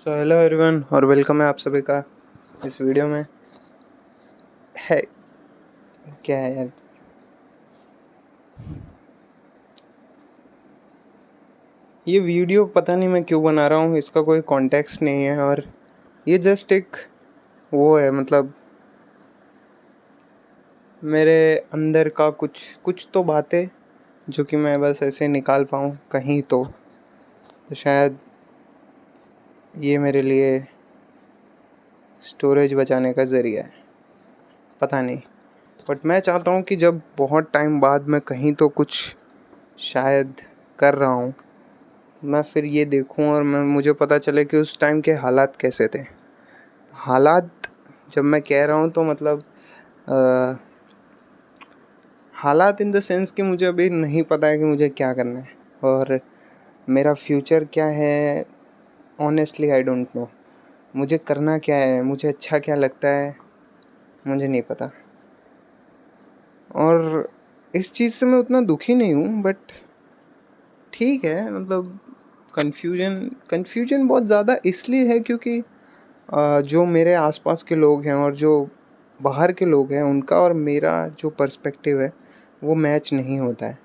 So hello everyone और welcome है आप सभी का इस वीडियो में। है क्या है यार, ये वीडियो पता नहीं मैं क्यों बना रहा हूँ, इसका कोई कॉन्टेक्स्ट नहीं है और ये जस्ट एक वो है, मतलब मेरे अंदर का कुछ कुछ तो बातें जो कि मैं बस ऐसे निकाल पाऊँ कहीं तो शायद ये मेरे लिए स्टोरेज बचाने का ज़रिया है, पता नहीं। बट मैं चाहता हूँ कि जब बहुत टाइम बाद मैं कहीं तो कुछ शायद कर रहा हूँ, मैं फिर ये देखूं और मुझे पता चले कि उस टाइम के हालात कैसे थे। हालात जब मैं कह रहा हूँ तो मतलब अ, हालात इन द सेंस कि मुझे अभी नहीं पता है कि मुझे क्या करना है और मेरा फ्यूचर क्या है। ऑनेस्टली आई डोंट नो मुझे करना क्या है, मुझे अच्छा क्या लगता है, मुझे नहीं पता। और इस चीज़ से मैं उतना दुखी नहीं हूँ, बट ठीक है, मतलब कन्फ्यूजन कन्फ्यूजन बहुत ज़्यादा इसलिए है क्योंकि जो मेरे आसपास के लोग हैं और जो बाहर के लोग हैं उनका और मेरा जो पर्सपेक्टिव है वो मैच नहीं होता है।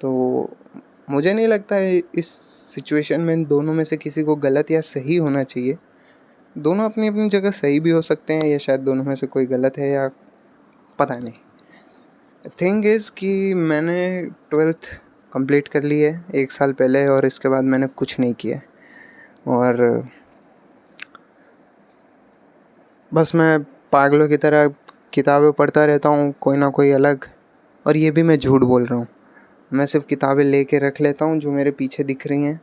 तो मुझे नहीं लगता है इस सिचुएशन में इन दोनों में से किसी को गलत या सही होना चाहिए। दोनों अपनी अपनी जगह सही भी हो सकते हैं या शायद दोनों में से कोई गलत है, या पता नहीं। थिंग इज़ कि मैंने 12th कंप्लीट कर ली है 1 साल पहले और इसके बाद मैंने कुछ नहीं किया और बस मैं पागलों की तरह किताबें पढ़ता रहता हूँ, कोई ना कोई अलग। और ये भी मैं झूठ बोल रहा हूँ, मैं सिर्फ किताबें लेके रख लेता हूँ जो मेरे पीछे दिख रही हैं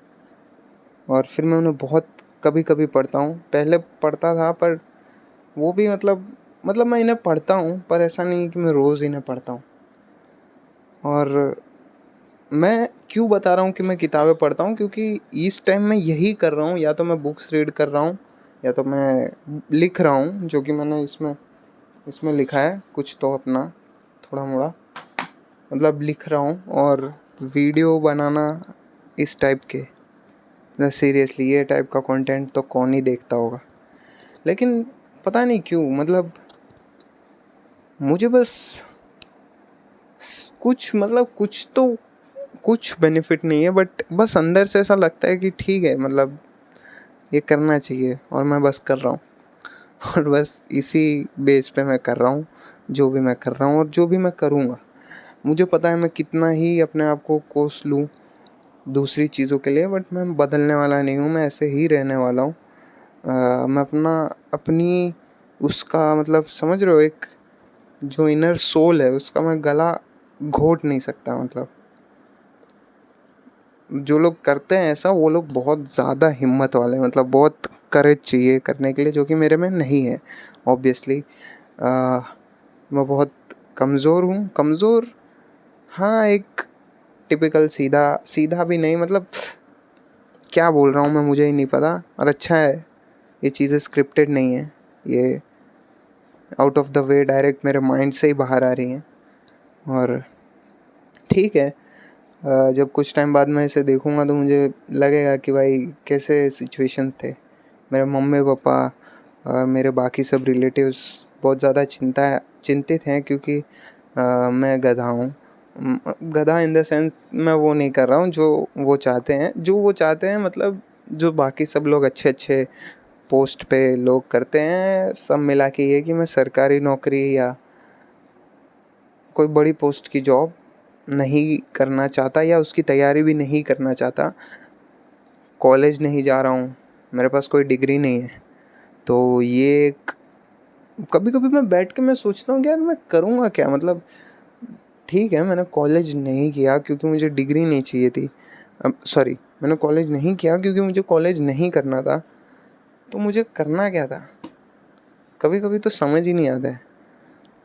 और फिर मैं उन्हें बहुत कभी कभी पढ़ता हूँ। पहले पढ़ता था पर वो भी मतलब मैं इन्हें पढ़ता हूँ पर ऐसा नहीं कि मैं रोज़ इन्हें पढ़ता हूँ। और मैं क्यों बता रहा हूँ कि मैं किताबें पढ़ता हूँ, क्योंकि इस टाइम मैं यही कर रहा हूँ, या तो मैं बुक्स रीड कर रहा हूँ या तो मैं लिख रहा हूँ, जो कि मैंने इसमें इसमें लिखा है कुछ तो अपना थोड़ा मोड़ा, मतलब लिख रहा हूँ। और वीडियो बनाना इस टाइप के, सीरियसली ये टाइप का कंटेंट तो कौन ही देखता होगा। लेकिन पता नहीं क्यों, मतलब मुझे बस कुछ कुछ तो कुछ बेनिफिट नहीं है, बट बस अंदर से ऐसा लगता है कि ठीक है, मतलब ये करना चाहिए और मैं बस कर रहा हूँ। और बस इसी बेस पे मैं कर रहा हूँ जो भी मैं कर रहा हूँ और जो भी मैं करूँगा। मुझे पता है मैं कितना ही अपने आप को कोस लूँ दूसरी चीज़ों के लिए, बट मैं बदलने वाला नहीं हूँ, मैं ऐसे ही रहने वाला हूँ। मैं अपनी उसका मतलब समझ रहे हो, एक जो इनर सोल है उसका मैं गला घोट नहीं सकता। मतलब जो लोग करते हैं ऐसा, वो लोग बहुत ज़्यादा हिम्मत वाले हैं, मतलब बहुत करेज चाहिए करने के लिए, जो कि मेरे में नहीं है ऑब्वियसली। मैं बहुत कमज़ोर हूँ, कमज़ोर। हाँ, एक टिपिकल सीधा सीधा भी नहीं, मतलब क्या बोल रहा हूँ मैं मुझे ही नहीं पता। और अच्छा है ये चीज़ें स्क्रिप्टेड नहीं है, ये out of the way direct मेरे माइंड से ही बाहर आ रही हैं। और ठीक है, जब कुछ टाइम बाद मैं इसे देखूँगा तो मुझे लगेगा कि भाई कैसे सिचुएशंस थे। मेरे मम्मी पापा और मेरे बाकी सब रिलेटिव्स बहुत ज़्यादा चिंतित हैं, क्योंकि मैं गधा हूँ। गधा इन द सेंस मैं वो नहीं कर रहा हूँ जो वो चाहते हैं, मतलब जो बाकी सब लोग अच्छे अच्छे पोस्ट पे लोग करते हैं, सब मिला के ये कि मैं सरकारी नौकरी या कोई बड़ी पोस्ट की जॉब नहीं करना चाहता या उसकी तैयारी भी नहीं करना चाहता। कॉलेज नहीं जा रहा हूँ, मेरे पास कोई डिग्री नहीं है। तो ये कभी कभी मैं बैठ के मैं सोचता हूँ कि यार मैं करूँगा क्या, मतलब ठीक है मैंने कॉलेज नहीं किया क्योंकि मुझे डिग्री नहीं चाहिए थी। सॉरी, मैंने कॉलेज नहीं किया क्योंकि मुझे कॉलेज नहीं करना था, तो मुझे करना क्या था? कभी कभी तो समझ ही नहीं आता है।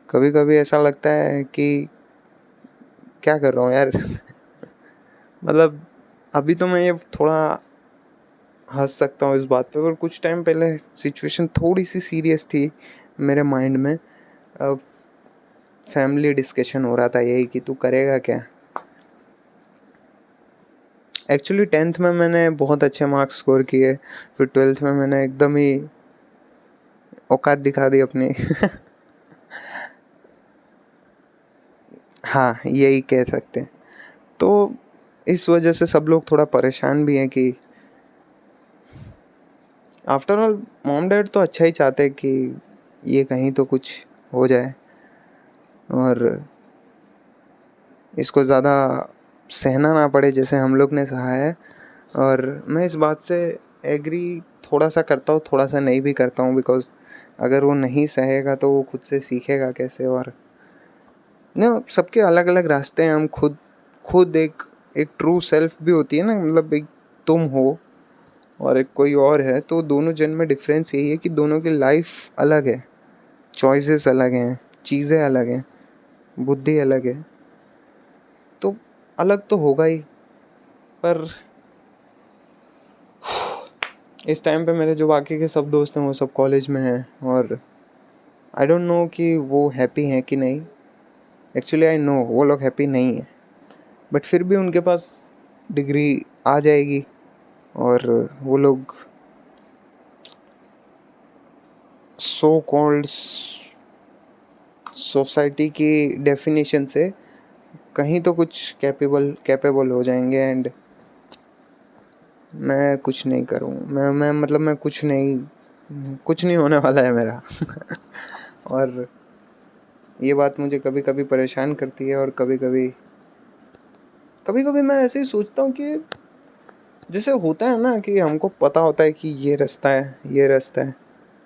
कभी कभी ऐसा लगता है कि क्या कर रहा हूँ यार। मतलब अभी तो मैं ये थोड़ा हंस सकता हूँ इस बात पे, पर कुछ टाइम पहले सिचुएशन थोड़ी सी सीरियस थी मेरे माइंड में। अब फैमिली डिस्कशन हो रहा था यही कि तू करेगा क्या। एक्चुअली 10th में मैंने बहुत अच्छे मार्क्स स्कोर किए, फिर 12th में मैंने एकदम ही औकात दिखा दी अपनी। हाँ, यही कह सकते हैं। तो इस वजह से सब लोग थोड़ा परेशान भी हैं कि आफ्टर ऑल मॉम डैड तो अच्छा ही चाहते हैं कि ये कहीं तो कुछ हो जाए और इसको ज़्यादा सहना ना पड़े जैसे हम लोग ने सहा है। और मैं इस बात से एग्री थोड़ा सा करता हूँ, थोड़ा सा नहीं भी करता हूँ, बिकॉज़ अगर वो नहीं सहेगा तो वो खुद से सीखेगा कैसे। और ना सबके अलग अलग रास्ते हैं। हम खुद खुद एक ट्रू सेल्फ भी होती है ना, मतलब एक तुम हो और एक कोई और है, तो दोनों जन में डिफरेंस यही है कि दोनों की लाइफ अलग है, चॉइसेस अलग हैं, चीज़ें अलग हैं, बुद्धि अलग है, तो अलग तो होगा ही। पर इस टाइम पे मेरे जो बाकी के सब दोस्त हैं वो सब कॉलेज में हैं और आई डोंट नो कि वो हैप्पी हैं कि नहीं। एक्चुअली आई नो वो लोग हैप्पी नहीं हैं, बट फिर भी उनके पास डिग्री आ जाएगी और वो लोग सो कॉल्ड सोसाइटी की डेफिनेशन से कहीं तो कुछ कैपेबल हो जाएंगे। एंड मैं कुछ नहीं करूँ, मैं मतलब मैं कुछ नहीं होने वाला है मेरा। और ये बात मुझे कभी कभी परेशान करती है और कभी कभी मैं ऐसे ही सोचता हूँ कि जैसे होता है ना कि हमको पता होता है कि ये रास्ता है, ये रास्ता है।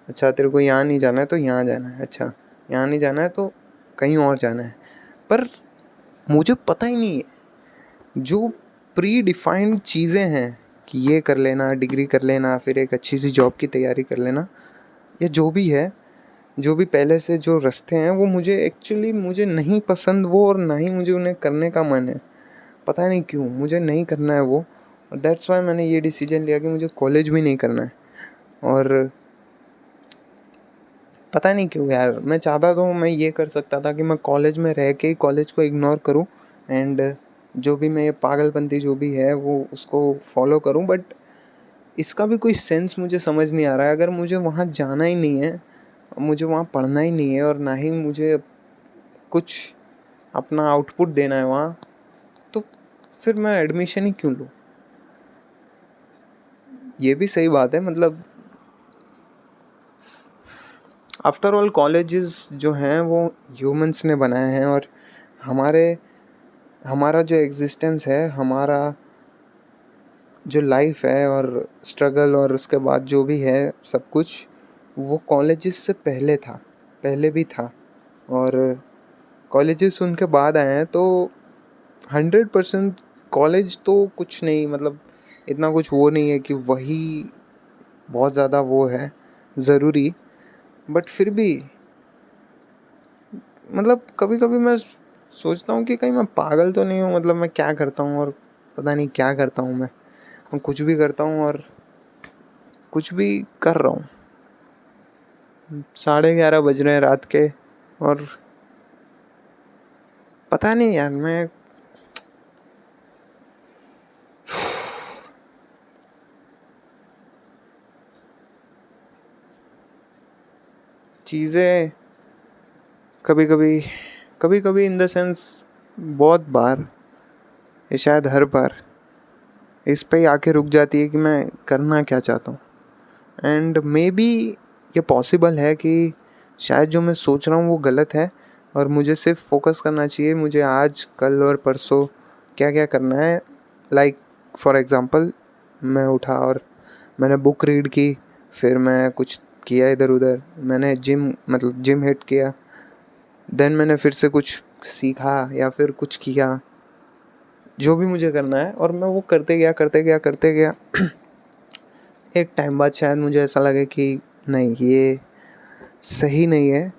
अच्छा तेरे को यहाँ नहीं जाना है तो यहाँ जाना है, अच्छा यहाँ नहीं जाना है तो कहीं और जाना है। पर मुझे पता ही नहीं है जो प्री डिफाइंड चीज़ें हैं कि ये कर लेना, डिग्री कर लेना, फिर एक अच्छी सी जॉब की तैयारी कर लेना, या जो भी है, जो भी पहले से जो रास्ते हैं वो मुझे नहीं पसंद वो, और ना ही मुझे उन्हें करने का मन है। पता नहीं क्यों मुझे नहीं करना है वो। और दैट्स वाई मैंने ये डिसीजन लिया कि मुझे कॉलेज भी नहीं करना है। और पता नहीं क्यों यार, मैं चाहता तो मैं ये कर सकता था कि मैं कॉलेज में रह के ही कॉलेज को इग्नोर करूं एंड जो भी मैं ये पागलपंती जो भी है वो उसको फॉलो करूं। बट इसका भी कोई सेंस मुझे समझ नहीं आ रहा है। अगर मुझे वहाँ जाना ही नहीं है, मुझे वहाँ पढ़ना ही नहीं है और ना ही मुझे कुछ अपना आउटपुट देना है वहाँ, तो फिर मैं एडमिशन ही क्यों लूँ। ये भी सही बात है, मतलब आफ्टर ऑल कॉलेजेस जो हैं वो ह्यूमंस ने बनाए हैं और हमारे हमारा जो एग्जिस्टेंस है, हमारा जो लाइफ है और स्ट्रगल और उसके बाद जो भी है सब कुछ, वो कॉलेजेस से पहले था, पहले भी था। और कॉलेजेस उनके बाद आए हैं, तो 100% कॉलेज तो कुछ नहीं, मतलब इतना कुछ वो नहीं है कि वही बहुत ज़्यादा वो है ज़रूरी। बट फिर भी मतलब कभी कभी मैं सोचता हूँ कि कहीं मैं पागल तो नहीं हूँ, मतलब मैं क्या करता हूँ और पता नहीं क्या करता हूँ मैं कुछ भी करता हूँ और कुछ भी कर रहा हूँ। 11:30 बज रहे हैं रात के और पता नहीं यार मैं चीज़ें कभी कभी इन द सेंस बहुत बार, ये शायद हर बार इस पे ही आके रुक जाती है कि मैं करना क्या चाहता हूँ। एंड मे बी ये पॉसिबल है कि शायद जो मैं सोच रहा हूँ वो गलत है और मुझे सिर्फ फोकस करना चाहिए, मुझे आज कल और परसों क्या क्या करना है। लाइक फॉर एग्ज़ाम्पल, मैं उठा और मैंने बुक रीड की, फिर मैं कुछ किया इधर उधर, मैंने जिम हिट किया, देन मैंने फिर से कुछ सीखा या फिर कुछ किया जो भी मुझे करना है, और मैं वो करते गया। एक टाइम बाद शायद मुझे ऐसा लगे कि नहीं ये सही नहीं है,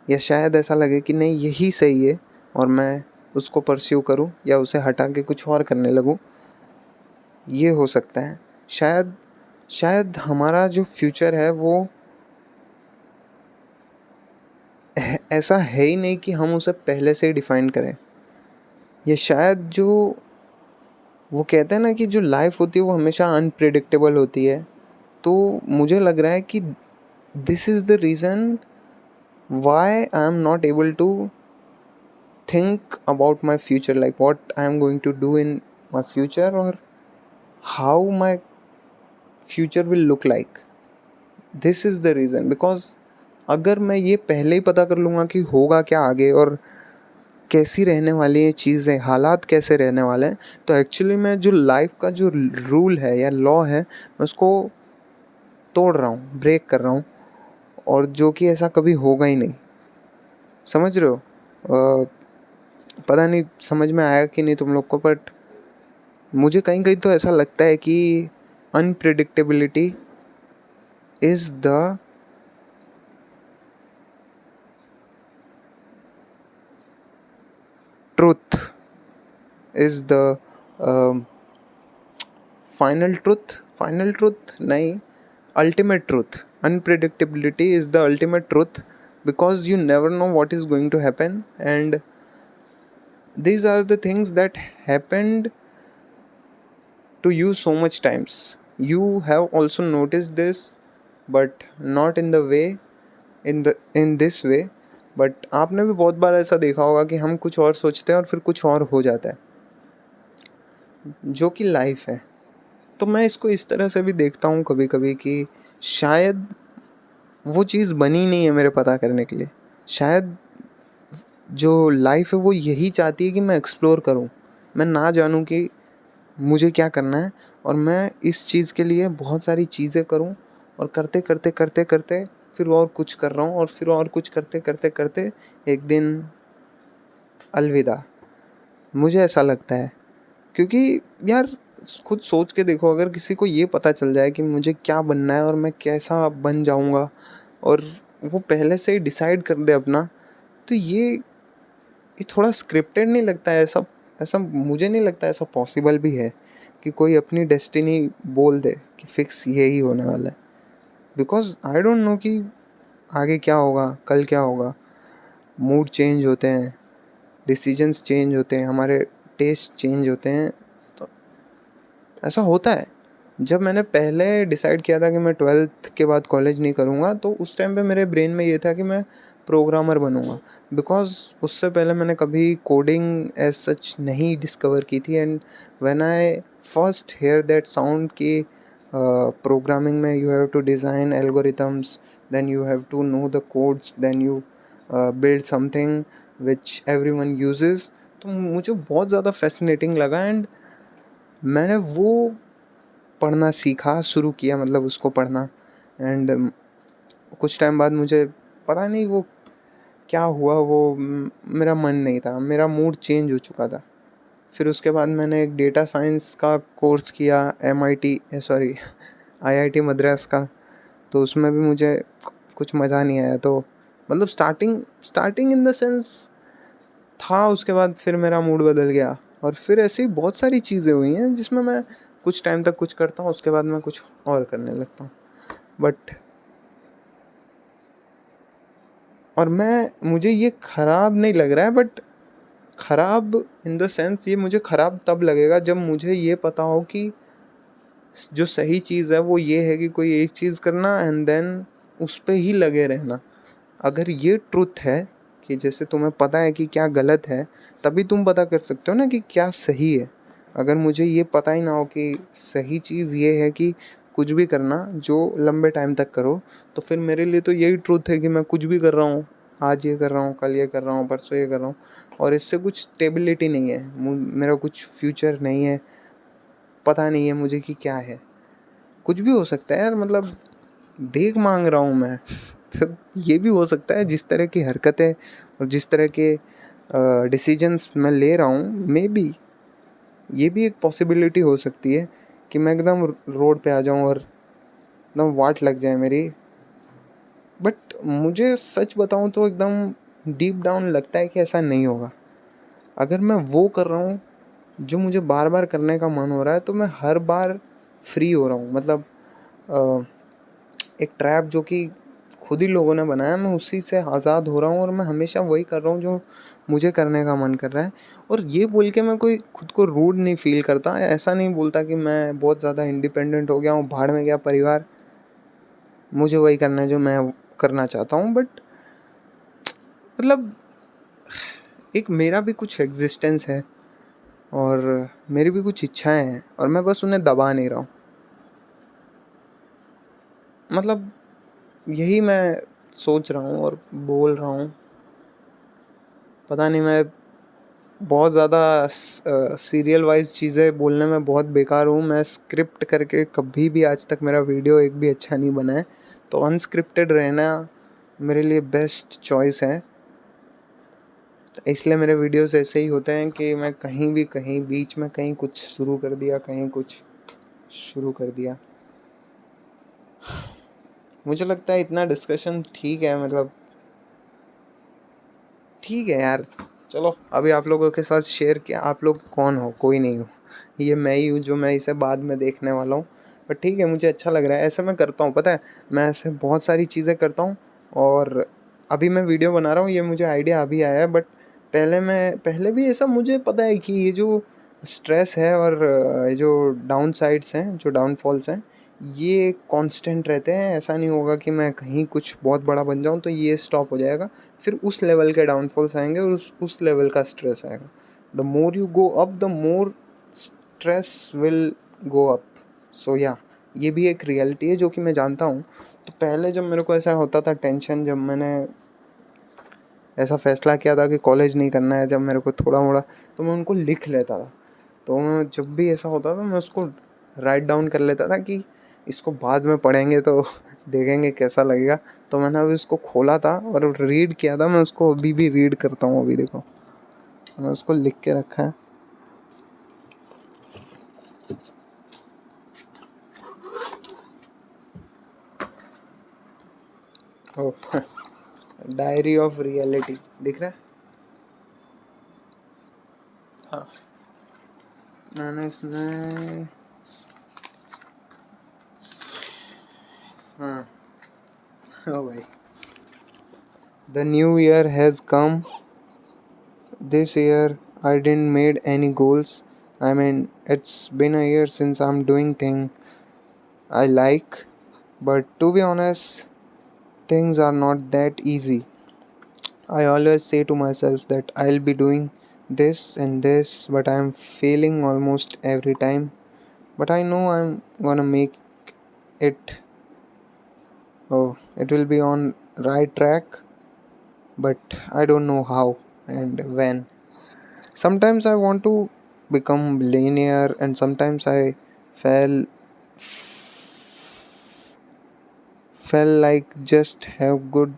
या शायद ऐसा लगे कि नहीं यही सही है और मैं उसको परस्यू करूं या उसे हटा के कुछ और करने लगूं। ये हो सकता है। शायद शायद हमारा जो फ्यूचर है वो ऐसा है ही नहीं कि हम उसे पहले से ही डिफाइन करें। ये शायद जो वो कहते हैं ना कि जो लाइफ होती है वो हमेशा अनप्रिडिक्टेबल होती है। तो मुझे लग रहा है कि this is the reason why I am not able to think about my future, like what I am going to do in my future और how my future will look like. This is the reason, because अगर मैं ये पहले ही पता कर लूँगा कि होगा क्या आगे और कैसी रहने वाली है चीज़ें, हालात कैसे रहने वाले हैं, तो एक्चुअली मैं जो लाइफ का जो रूल है या लॉ है, मैं उसको तोड़ रहा हूँ, ब्रेक कर रहा हूँ, और जो कि ऐसा कभी होगा ही नहीं। समझ रहे हो? पता नहीं समझ में आया कि नहीं तुम लोग को, बट मुझे कहीं कहीं तो ऐसा लगता है कि unpredictability is the truth, is the final truth नहीं, ultimate truth. Unpredictability is the ultimate truth, because you never know what is going to happen, and these are the things that happened to you so much times. You have also noticed this, but not in the way, in this way. But आपने भी बहुत बार ऐसा देखा होगा कि हम कुछ और सोचते हैं और फिर कुछ और हो जाता है, जो कि लाइफ है। तो मैं इसको इस तरह से भी देखता हूँ कभी कभी कि शायद वो चीज़ बनी नहीं है मेरे पता करने के लिए। शायद जो लाइफ है वो यही चाहती है कि मैं एक्सप्लोर करूँ, मैं ना जानूँ कि मुझे क्या करना है, और मैं इस चीज़ के लिए बहुत सारी चीज़ें करूँ, और करते करते करते करते फिर और कुछ कर रहा हूँ, और फिर और कुछ करते करते करते एक दिन अलविदा। मुझे ऐसा लगता है, क्योंकि यार खुद सोच के देखो, अगर किसी को ये पता चल जाए कि मुझे क्या बनना है और मैं कैसा बन जाऊँगा, और वो पहले से ही डिसाइड कर दे अपना, तो ये थोड़ा स्क्रिप्टेड नहीं लगता है? ऐसा ऐसा मुझे नहीं लगता ऐसा पॉसिबल भी है कि कोई अपनी डेस्टिनी बोल दे कि फिक्स यही होने वाला है। बिकॉज आई डोंट नो कि आगे क्या होगा, कल क्या होगा। मूड चेंज होते हैं, डिसीजंस चेंज होते हैं, हमारे टेस्ट चेंज होते हैं। तो ऐसा होता है। जब मैंने पहले डिसाइड किया था कि मैं 12th के बाद कॉलेज नहीं करूँगा, तो उस टाइम पे मेरे ब्रेन में ये था कि मैं प्रोग्रामर बनूँगा। बिकॉज़ उससे पहले मैंने कभी कोडिंग एज़ सच नहीं डिस्कवर की थी, and when I first hear that sound कि प्रोग्रामिंग में you have to design algorithms, then you have to know the codes, then you build something which everyone uses, तो मुझे बहुत ज़्यादा fascinating लगा, एंड मैंने वो पढ़ना सीखा, शुरू किया, मतलब उसको पढ़ना। एंड कुछ टाइम बाद मुझे पता नहीं वो क्या हुआ, वो मेरा मन नहीं था, मेरा मूड चेंज हो चुका था। फिर उसके बाद मैंने एक डेटा साइंस का कोर्स किया, MIT सॉरी IIT मद्रास का। तो उसमें भी मुझे कुछ मज़ा नहीं आया। तो मतलब starting starting in the sense था, उसके बाद फिर मेरा मूड बदल गया, और फिर ऐसी बहुत सारी चीज़ें हुई हैं जिसमें मैं कुछ टाइम तक कुछ करता हूँ, उसके बाद मैं कुछ और करने लगता हूँ। बट और मुझे ये ख़राब नहीं लग रहा है, बट ख़राब इन द सेंस ये मुझे ख़राब तब लगेगा जब मुझे ये पता हो कि जो सही चीज़ है वो ये है कि कोई एक चीज़ करना एंड देन उस पे ही लगे रहना। अगर ये ट्रुथ है कि जैसे तुम्हें पता है कि क्या गलत है, तभी तुम पता कर सकते हो ना कि क्या सही है। अगर मुझे ये पता ही ना हो कि सही चीज़ ये है कि कुछ भी करना जो लंबे टाइम तक करो, तो फिर मेरे लिए तो यही ट्रुथ है कि मैं कुछ भी कर रहा हूँ, आज ये कर रहा हूँ, कल ये कर रहा हूँ, परसों ये कर रहा हूँ, और इससे कुछ स्टेबिलिटी नहीं है, मेरा कुछ फ्यूचर नहीं है, पता नहीं है मुझे कि क्या है। कुछ भी हो सकता है यार, मतलब भीख मांग रहा हूँ मैं तो ये भी हो सकता है। जिस तरह की हरकतें और जिस तरह के डिसीजंस मैं ले रहा हूँ, मे बी ये भी एक पॉसिबिलिटी हो सकती है कि मैं एकदम रोड पे आ जाऊँ और एकदम वाट लग जाए मेरी। बट मुझे सच बताऊँ तो एकदम डीप डाउन लगता है कि ऐसा नहीं होगा। अगर मैं वो कर रहा हूँ जो मुझे बार बार करने का मन हो रहा है, तो मैं हर बार फ्री हो रहा हूँ। मतलब एक ट्रैप जो कि खुद ही लोगों ने बनाया, मैं उसी से आज़ाद हो रहा हूँ, और मैं हमेशा वही कर रहा हूँ जो मुझे करने का मन कर रहा है। और ये बोल के मैं कोई खुद को रूड नहीं फ़ील करता, ऐसा नहीं बोलता कि मैं बहुत ज़्यादा इंडिपेंडेंट हो गया हूँ, भाड़ में गया परिवार, मुझे वही करना है जो मैं करना चाहता हूँ। बट मतलब एक मेरा भी कुछ एग्ज़िस्टेंस है और मेरी भी कुछ इच्छाएँ हैं और मैं बस उन्हें दबा नहीं रहा हूँ। मतलब यही मैं सोच रहा हूँ और बोल रहा हूँ। पता नहीं, मैं बहुत ज़्यादा सीरियल वाइज़ चीज़ें बोलने में बहुत बेकार हूँ। मैं स्क्रिप्ट करके कभी भी आज तक मेरा वीडियो एक भी अच्छा नहीं बना है। तो अनस्क्रिप्टेड रहना मेरे लिए बेस्ट चॉइस है। इसलिए मेरे वीडियोस ऐसे ही होते हैं कि मैं कहीं भी, कहीं बीच में कहीं कुछ शुरू कर दिया, कहीं कुछ शुरू कर दिया। मुझे लगता है इतना डिस्कशन ठीक है, मतलब ठीक है यार। चलो, अभी आप लोगों के साथ शेयर किया। आप लोग कौन हो? कोई नहीं हो, ये मैं ही हूँ जो मैं इसे बाद में देखने वाला हूँ। बट ठीक है, मुझे अच्छा लग रहा है। ऐसे मैं करता हूँ, पता है, मैं ऐसे बहुत सारी चीज़ें करता हूँ। और अभी मैं वीडियो बना रहा हूँ, ये मुझे आइडिया अभी आया है। बट पहले भी ऐसा मुझे पता है कि ये जो स्ट्रेस है और ये जो डाउन साइड्स हैं, जो डाउनफॉल्स हैं, ये कांस्टेंट रहते हैं। ऐसा नहीं होगा कि मैं कहीं कुछ बहुत बड़ा बन जाऊँ तो ये स्टॉप हो जाएगा। फिर उस लेवल के डाउनफॉल्स आएंगे और उस लेवल का स्ट्रेस आएगा। The more you go up, the more stress will go up. So yeah, ये भी एक रियलिटी है जो कि मैं जानता हूँ। तो पहले जब मेरे को ऐसा होता था टेंशन, जब मैंने ऐसा फैसला किया था कि कॉलेज नहीं करना है, जब मेरे को थोड़ा मोड़ा, तो मैं उनको लिख लेता था। तो मैं जब भी ऐसा होता था मैं उसको राइट डाउन कर लेता था कि इसको बाद में पढ़ेंगे तो देखेंगे कैसा लगेगा। तो मैंने अभी उसको खोला था और रीड किया था। मैं उसको अभी भी रीड करता हूँ। अभी देखो, मैंने उसको लिख के रखा है। ओह, डायरी ऑफ रियलिटी दिख रहा है। हाँ, मैंने इसमें, हाँ, ओ भाई, the new year has come. This year I didn't made any goals. I mean, it's been a year since I'm doing thing I like, but to be honest, things are not that easy. I always say to myself that I'll be doing this and this, but I'm failing almost every time. But I know I'm gonna make it. Oh, it will be on right track, but I don't know how and when. Sometimes I want to become billionaire, and sometimes I fell felt like just have good.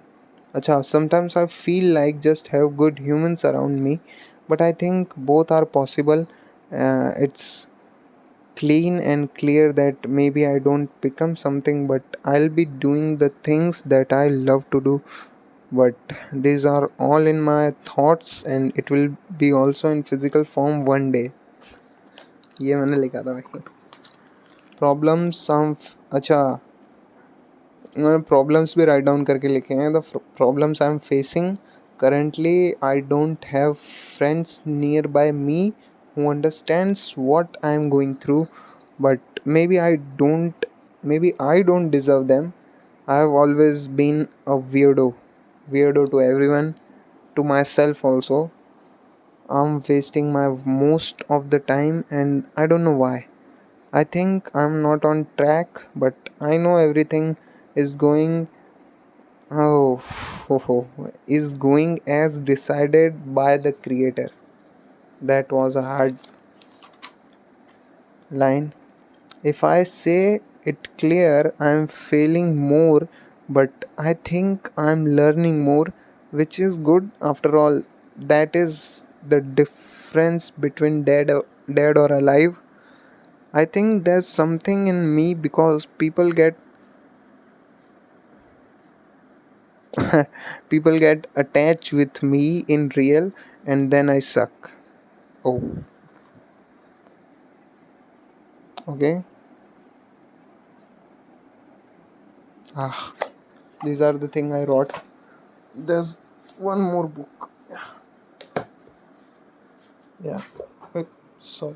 Acha, sometimes I feel like just have good humans around me, but I think both are possible. It's clean and clear that maybe I don't become something, but I'll be doing the things that I love to do. But these are all in my thoughts, and it will be also in physical form one day. ये मैंने लिखा था भाई। Problems हम, अच्छा, मैंने problems भी write down करके लिखे हैं। The problems I am facing currently, I don't have friends nearby me who understands what I am going through. But maybe I don't deserve them. I have always been a weirdo to everyone, to myself also. I'm wasting my most of the time and I don't know why. I think I'm not on track, but I know everything is going, oh, is going as decided by the creator. That was a hard line. If I say it clear, I'm feeling more, but I think I'm learning more, which is good after all. That is the difference between dead or alive. I think there's something in me because people get attached with me in real, and then I suck. Oh, okay. Ah, these are the thing I wrote. There's one more book. Yeah. Sorry.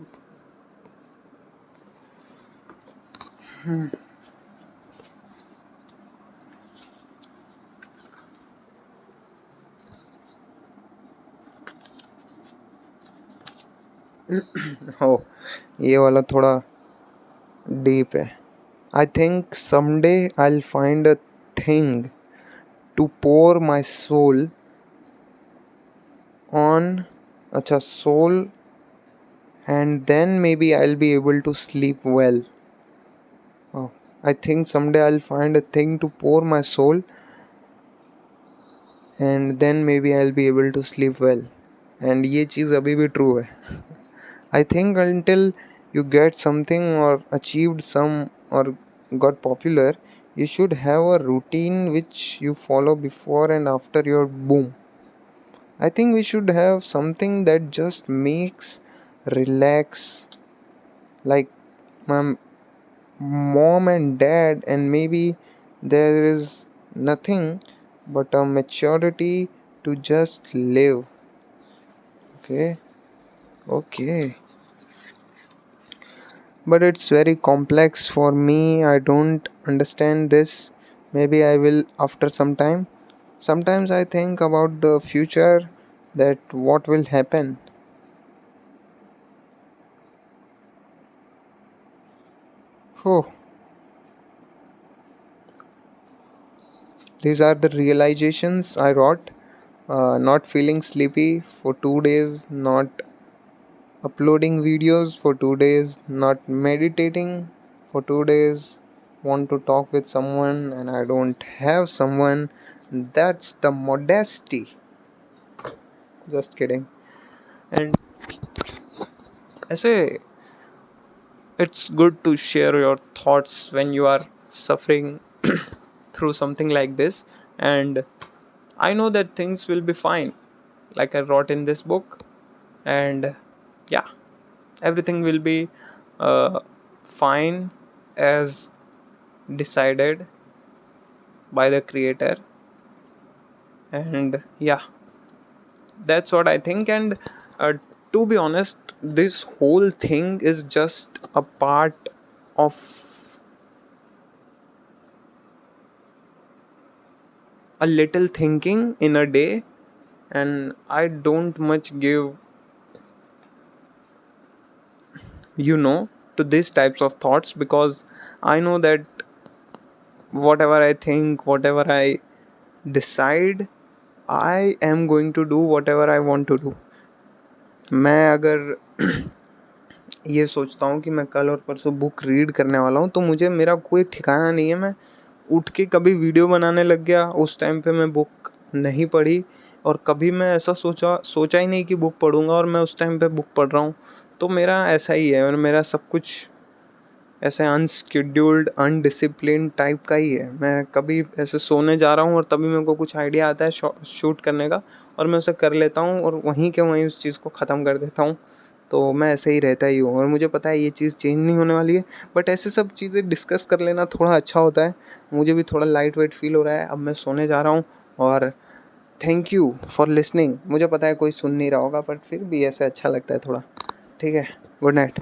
Oh, ये वाला थोड़ा deep है. I think someday I'll find a thing to pour my soul on. अच्छा, soul, and then maybe I'll be able to sleep well. Oh, I think someday I'll find a thing to pour my soul, and then maybe I'll be able to sleep well. And ये चीज़ अभी भी true है. I think until you get something or achieved some or got popular, you should have a routine which you follow before and after your boom. I think we should have something that just makes relax, like my mom and dad, and maybe there is nothing but a maturity to just live. Okay, okay. But it's very complex for me. I don't understand this. Maybe I will after some time. Sometimes I think about the future, that what will happen. Oh, these are the realizations I wrote. Not feeling sleepy for 2 days, not uploading videos for 2 days, not meditating for 2 days, want to talk with someone and I don't have someone. That's the modesty. Just kidding. And ऐसे it's good to share your thoughts when you are suffering through something like this, and I know that things will be fine, like I wrote in this book. And yeah, everything will be uh, fine as decided by the creator. And yeah, that's what I think. And uh, to be honest, this whole thing is just a part of a little thinking in a day, and I don't much give, to these types of thoughts, because I know that whatever I think, whatever I decide, I am going to do whatever I want to do. मैं अगर ये सोचता हूँ कि मैं कल और परसों बुक रीड करने वाला हूँ, तो मुझे मेरा कोई ठिकाना नहीं है. मैं उठ के कभी वीडियो बनाने लग गया, उस टाइम पे मैं बुक नहीं पढ़ी. और कभी मैं ऐसा सोचा ही नहीं कि बुक पढ़ूंगा और मैं उस टाइम पे बुक पढ़ रहा हूँ. तो मेरा ऐसा ही है, और मेरा सब कुछ ऐसे अनस्केड्यूल्ड अनडिसिप्लिन टाइप का ही है. मैं कभी ऐसे सोने जा रहा हूँ और तभी मेरे को कुछ आइडिया आता है शूट करने का, और मैं उसे कर लेता हूँ और वहीं के वहीं उस चीज़ को ख़त्म कर देता हूँ. तो मैं ऐसे ही रहता ही हूँ, और मुझे पता है ये चीज़ चेंज नहीं होने वाली है. बट ऐसे सब चीज़ें डिस्कस कर लेना थोड़ा अच्छा होता है. मुझे भी थोड़ा लाइट वेट फील हो रहा है. अब मैं सोने जा रहा हूँ. और थैंक यू फॉर लिसनिंग. मुझे पता है कोई सुन नहीं रहा होगा, बट फिर भी ऐसे अच्छा लगता है थोड़ा. ठीक है, गुड नाइट.